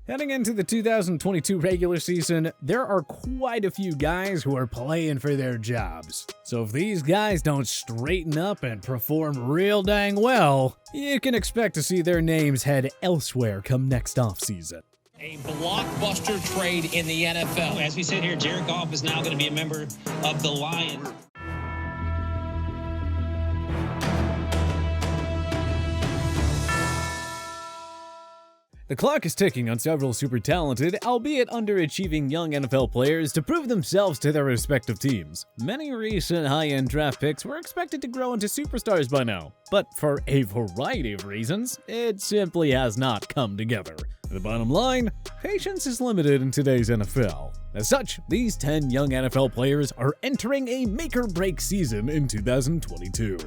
Heading into the 2022 regular season, there are quite a few guys who are playing for their jobs. So if these guys don't straighten up and perform real dang well, you can expect to see their names head elsewhere come next offseason. A blockbuster trade in the NFL. As we sit here, Jared Goff is now going to be a member of the Lions. The clock is ticking on several super talented, albeit underachieving young NFL players to prove themselves to their respective teams. Many recent high-end draft picks were expected to grow into superstars by now, but for a variety of reasons, it simply has not come together. The bottom line, patience is limited in today's NFL. As such, these 10 young NFL players are entering a make-or-break season in 2022.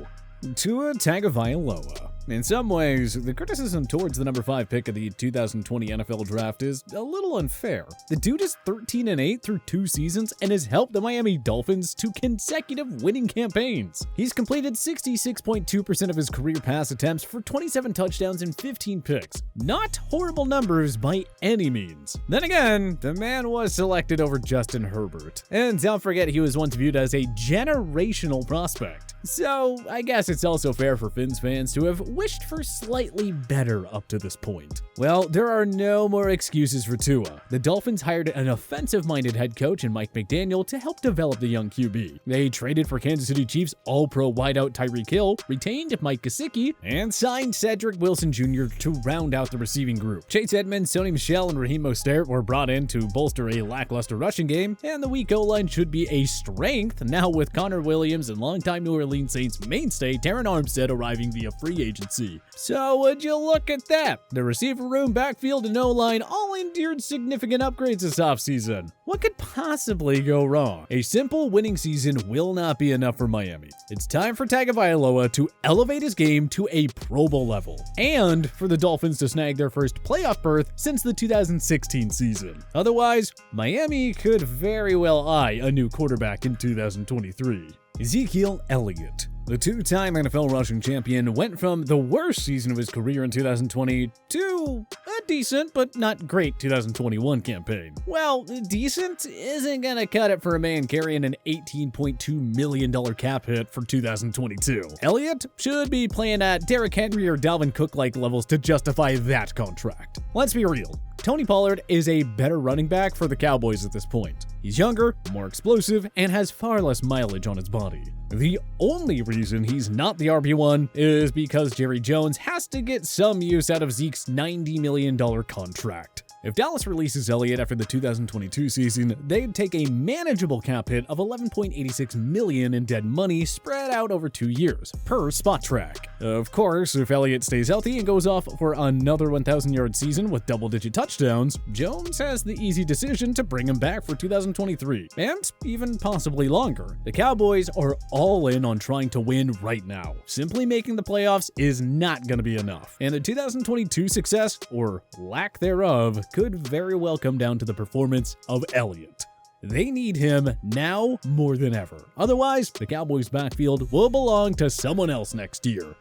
Tua Tagovailoa. In some ways, the criticism towards the number 5 pick of the 2020 NFL Draft is a little unfair. The dude is 13-8 through 2 seasons and has helped the Miami Dolphins to consecutive winning campaigns. He's completed 66.2% of his career pass attempts for 27 touchdowns and 15 picks. Not horrible numbers by any means. Then again, the man was selected over Justin Herbert. And don't forget, he was once viewed as a generational prospect. So, I guess it's also fair for Fins fans to have wished for slightly better up to this point. Well, there are no more excuses for Tua. The Dolphins hired an offensive-minded head coach in Mike McDaniel to help develop the young QB. They traded for Kansas City Chiefs All-Pro wideout Tyreek Hill, retained Mike Gesicki, and signed Cedric Wilson Jr. to round out the receiving group. Chase Edmonds, Sony Michel, and Raheem Mostert were brought in to bolster a lackluster rushing game, and the weak O-line should be a strength now with Connor Williams and longtime New Orleans Saints mainstay Terron Armstead arriving via free agency. So would you look at that? The receiver room, backfield, and O-line all endured significant upgrades this offseason. What could possibly go wrong? A simple winning season will not be enough for Miami. It's time for Tagovailoa to elevate his game to a Pro Bowl level, and for the Dolphins to snag their first playoff berth since the 2016 season. Otherwise, Miami could very well eye a new quarterback in 2023. Ezekiel Elliott. The two-time NFL rushing champion went from the worst season of his career in 2020 to a decent but not great 2021 campaign. Well, decent isn't gonna cut it for a man carrying an $18.2 million cap hit for 2022. Elliott should be playing at Derrick Henry or Dalvin Cook-like levels to justify that contract. Let's be real. Tony Pollard is a better running back for the Cowboys at this point. He's younger, more explosive, and has far less mileage on his body. The only reason he's not the RB1 is because Jerry Jones has to get some use out of Zeke's $90 million contract. If Dallas releases Elliott after the 2022 season, they'd take a manageable cap hit of $11.86 million in dead money spread out over 2 years, per Spot Track. Of course, if Elliott stays healthy and goes off for another 1,000-yard season with double-digit touchdowns, Jones has the easy decision to bring him back for 2023, and even possibly longer. The Cowboys are all in on trying to win right now. Simply making the playoffs is not going to be enough, and the 2022 success, or lack thereof, could very well come down to the performance of Elliott. They need him now more than ever. Otherwise, the Cowboys' backfield will belong to someone else next year.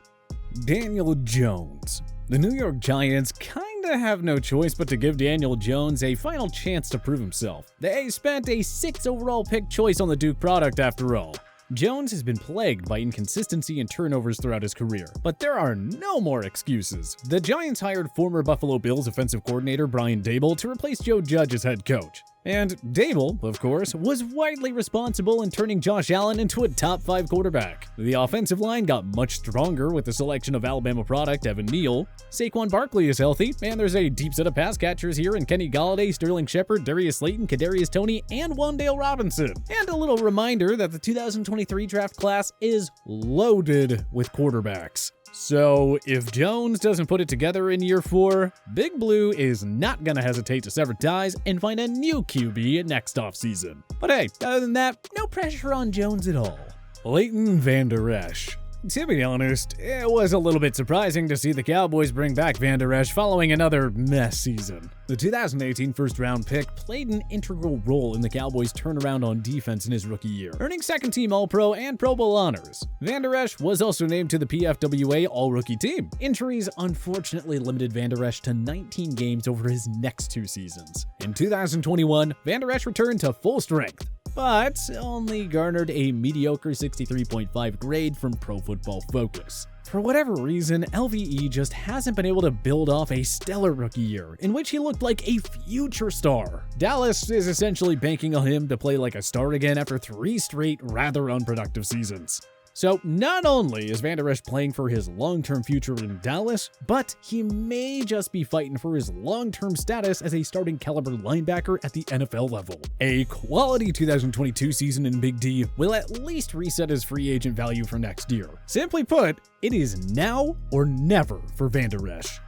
Daniel Jones. The New York Giants kinda have no choice but to give Daniel Jones a final chance to prove himself. They spent a 6th overall pick choice on the Duke product after all. Jones has been plagued by inconsistency and turnovers throughout his career, but there are no more excuses. The Giants hired former Buffalo Bills offensive coordinator Brian Daboll to replace Joe Judge as head coach. And Daboll, of course, was widely responsible in turning Josh Allen into a top 5 quarterback. The offensive line got much stronger with the selection of Alabama product Evan Neal. Saquon Barkley is healthy, and there's a deep set of pass catchers here in Kenny Golladay, Sterling Shepard, Darius Slayton, Kadarius Toney, and Wan'Dale Robinson. And a little reminder that the 2023 draft class is loaded with quarterbacks. So, if Jones doesn't put it together in year 4, Big Blue is not gonna hesitate to sever ties and find a new QB next offseason. But hey, other than that, no pressure on Jones at all. Leighton Vander Esch. To be honest, it was a little bit surprising to see the Cowboys bring back Van Der Esch following another mess season. The 2018 first-round pick played an integral role in the Cowboys' turnaround on defense in his rookie year, earning second-team All-Pro and Pro Bowl honors. Van Der Esch was also named to the PFWA All-Rookie team. Injuries unfortunately limited Van Der Esch to 19 games over his next 2 seasons. In 2021, Van Der Esch returned to full strength, but only garnered a mediocre 63.5 grade from Pro Football Focus. For whatever reason, LVE just hasn't been able to build off a stellar rookie year, in which he looked like a future star. Dallas is essentially banking on him to play like a star again after 3 straight, rather unproductive seasons. So not only is Van Der Esch playing for his long-term future in Dallas, but he may just be fighting for his long-term status as a starting caliber linebacker at the NFL level. A quality 2022 season in Big D will at least reset his free agent value for next year. Simply put, it is now or never for Van Der Esch.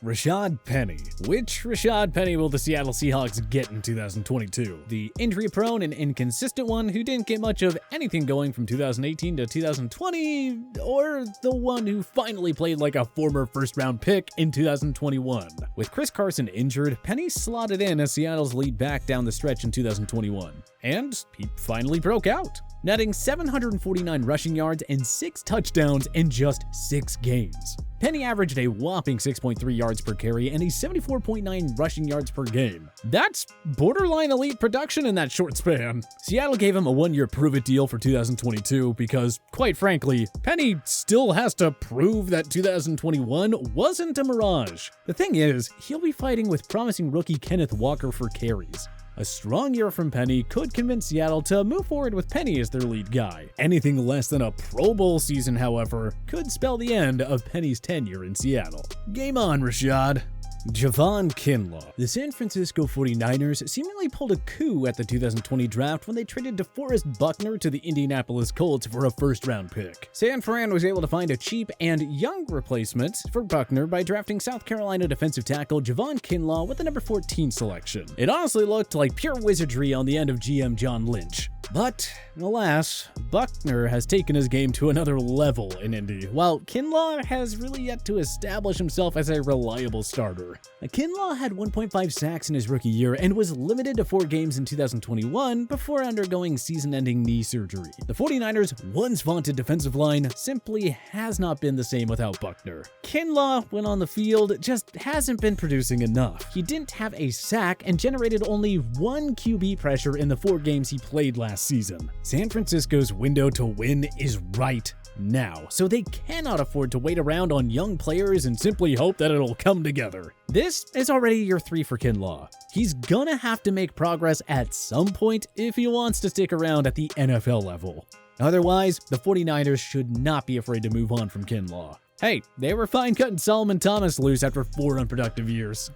Rashaad Penny. Which Rashaad Penny will the Seattle Seahawks get in 2022? The injury-prone and inconsistent one who didn't get much of anything going from 2018 to 2020, or the one who finally played like a former first-round pick in 2021? With Chris Carson injured, Penny slotted in as Seattle's lead back down the stretch in 2021, and he finally broke out, netting 749 rushing yards and 6 touchdowns in just 6 games. Penny averaged a whopping 6.3 yards per carry and a 74.9 rushing yards per game. That's borderline elite production in that short span. Seattle gave him a 1-year prove-it deal for 2022 because, quite frankly, Penny still has to prove that 2021 wasn't a mirage. The thing is, he'll be fighting with promising rookie Kenneth Walker for carries. A strong year from Penny could convince Seattle to move forward with Penny as their lead guy. Anything less than a Pro Bowl season, however, could spell the end of Penny's tenure in Seattle. Game on, Rashaad. Javon Kinlaw. The San Francisco 49ers seemingly pulled a coup at the 2020 draft when they traded DeForest Buckner to the Indianapolis Colts for a first-round pick. San Fran was able to find a cheap and young replacement for Buckner by drafting South Carolina defensive tackle Javon Kinlaw with the number 14 selection. It honestly looked like pure wizardry on the end of GM John Lynch. But, alas, Buckner has taken his game to another level in Indy, while Kinlaw has really yet to establish himself as a reliable starter. Kinlaw had 1.5 sacks in his rookie year and was limited to 4 games in 2021 before undergoing season-ending knee surgery. The 49ers' once vaunted defensive line simply has not been the same without Buckner. Kinlaw, when on the field, just hasn't been producing enough. He didn't have a sack and generated only 1 QB pressure in the 4 games he played last season. San Francisco's window to win is right now, so they cannot afford to wait around on young players and simply hope that it'll come together. This is already year 3 for Kinlaw. He's gonna have to make progress at some point if he wants to stick around at the NFL level. Otherwise, the 49ers should not be afraid to move on from Kinlaw. Hey, they were fine cutting Solomon Thomas loose after 4 unproductive years.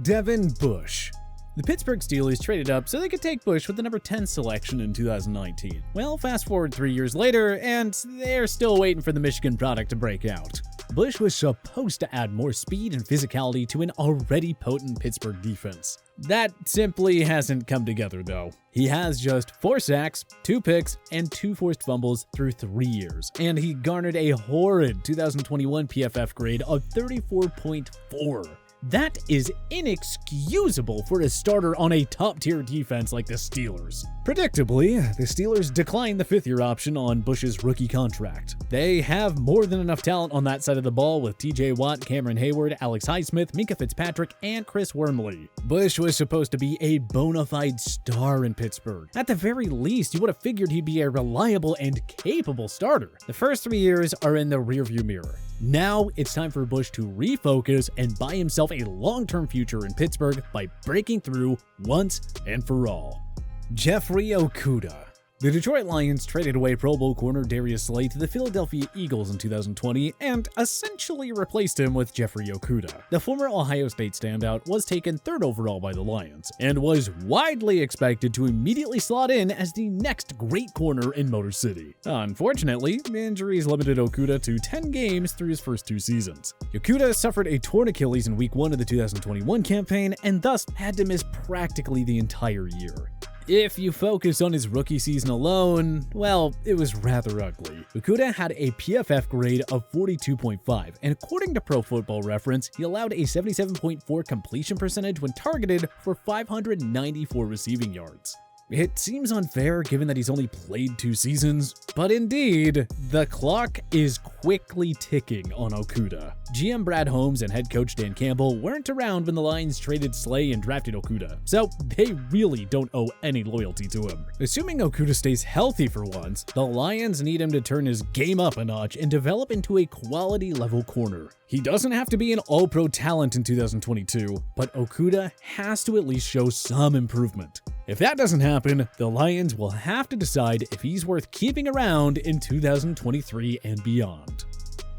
Devin Bush. The Pittsburgh Steelers traded up so they could take Bush with the number 10 selection in 2019. Well, fast forward 3 years later, and they're still waiting for the Michigan product to break out. Bush was supposed to add more speed and physicality to an already potent Pittsburgh defense. That simply hasn't come together, though. He has just 4 sacks, 2 picks, and 2 forced fumbles through 3 years, and he garnered a horrid 2021 PFF grade of 34.4. That is inexcusable for a starter on a top-tier defense like the Steelers. Predictably, the Steelers declined the 5th-year option on Bush's rookie contract. They have more than enough talent on that side of the ball with TJ Watt, Cameron Hayward, Alex Highsmith, Minka Fitzpatrick, and Chris Wormley. Bush was supposed to be a bona fide star in Pittsburgh. At the very least, you would have figured he'd be a reliable and capable starter. The first 3 years are in the rearview mirror. Now it's time for Bush to refocus and buy himself a long-term future in Pittsburgh by breaking through once and for all. Jeffrey Okudah. The Detroit Lions traded away Pro Bowl corner Darius Slay to the Philadelphia Eagles in 2020 and essentially replaced him with Jeffrey Okudah. The former Ohio State standout was taken 3rd overall by the Lions and was widely expected to immediately slot in as the next great corner in Motor City. Unfortunately, injuries limited Okudah to 10 games through his first 2 seasons. Okudah suffered a torn Achilles in Week 1 of the 2021 campaign and thus had to miss practically the entire year. If you focus on his rookie season alone, well, it was rather ugly. Okudah had a PFF grade of 42.5, and according to Pro Football Reference, he allowed a 77.4 completion percentage when targeted for 594 receiving yards. It seems unfair given that he's only played 2 seasons, but indeed, the clock is quickly ticking on Okudah. GM Brad Holmes and head coach Dan Campbell weren't around when the Lions traded Slay and drafted Okudah, so they really don't owe any loyalty to him. Assuming Okudah stays healthy for once, the Lions need him to turn his game up a notch and develop into a quality level corner. He doesn't have to be an all-pro talent in 2022, but Okudah has to at least show some improvement. If that doesn't happen, the Lions will have to decide if he's worth keeping around in 2023 and beyond.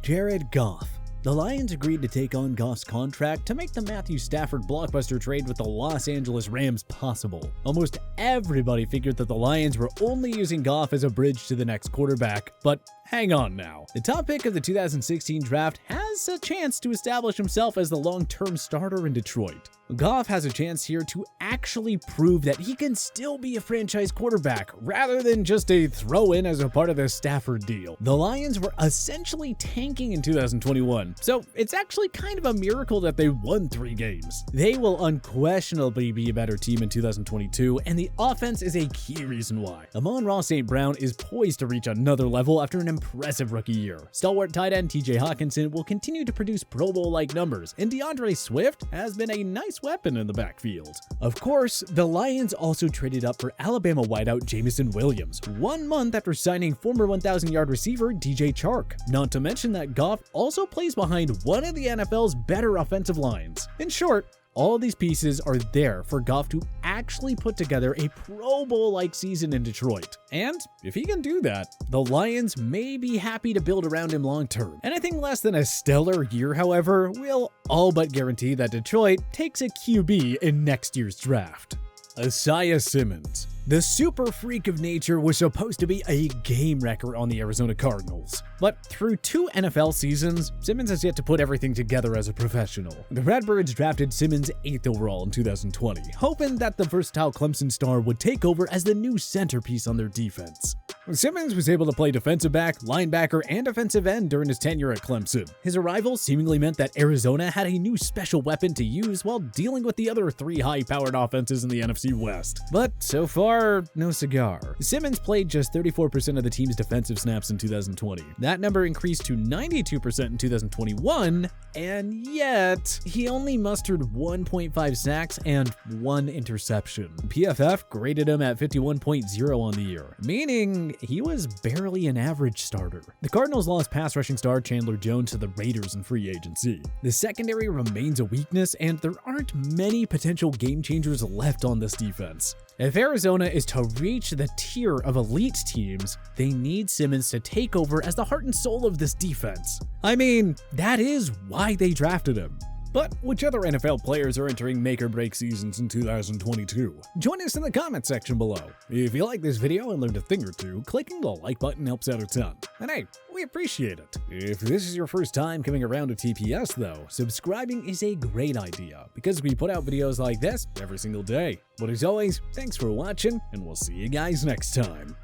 Jared Goff. The Lions agreed to take on Goff's contract to make the Matthew Stafford blockbuster trade with the Los Angeles Rams possible. Almost everybody figured that the Lions were only using Goff as a bridge to the next quarterback, but hang on now. The top pick of the 2016 draft has a chance to establish himself as the long-term starter in Detroit. Goff has a chance here to actually prove that he can still be a franchise quarterback rather than just a throw-in as a part of the Stafford deal. The Lions were essentially tanking in 2021, so it's actually kind of a miracle that they won 3 games. They will unquestionably be a better team in 2022, and the offense is a key reason why. Amon-Ra St. Brown is poised to reach another level after an impressive rookie year. Stalwart tight end TJ Hawkinson will continue to produce Pro Bowl-like numbers, and DeAndre Swift has been a nice weapon in the backfield. Of course, the Lions also traded up for Alabama wideout Jameson Williams, 1 month after signing former 1,000-yard receiver DJ Chark. Not to mention that Goff also plays behind one of the NFL's better offensive lines. In short, all these pieces are there for Goff to actually put together a Pro Bowl-like season in Detroit. And if he can do that, the Lions may be happy to build around him long-term. Anything less than a stellar year, however, will all but guarantee that Detroit takes a QB in next year's draft. Isaiah Simmons. The super freak of nature was supposed to be a game wrecker on the Arizona Cardinals. But through 2 NFL seasons, Simmons has yet to put everything together as a professional. The Redbirds drafted Simmons 8th overall in 2020, hoping that the versatile Clemson star would take over as the new centerpiece on their defense. Simmons was able to play defensive back, linebacker, and defensive end during his tenure at Clemson. His arrival seemingly meant that Arizona had a new special weapon to use while dealing with the other 3 high-powered offenses in the NFC West. But so far, no cigar. Simmons played just 34% of the team's defensive snaps in 2020. That number increased to 92% in 2021, and yet he only mustered 1.5 sacks and 1 interception. PFF graded him at 51.0 on the year, meaning he was barely an average starter. The Cardinals lost pass rushing star Chandler Jones to the Raiders in free agency. The secondary remains a weakness, and there aren't many potential game changers left on this defense. If Arizona is to reach the tier of elite teams, they need Simmons to take over as the heart and soul of this defense. I mean, that is why they drafted him. But which other NFL players are entering make-or-break seasons in 2022? Join us in the comment section below. If you like this video and learned a thing or two, clicking the like button helps out a ton. And hey, we appreciate it. If this is your first time coming around to TPS though, subscribing is a great idea because we put out videos like this every single day. But as always, thanks for watching, and we'll see you guys next time.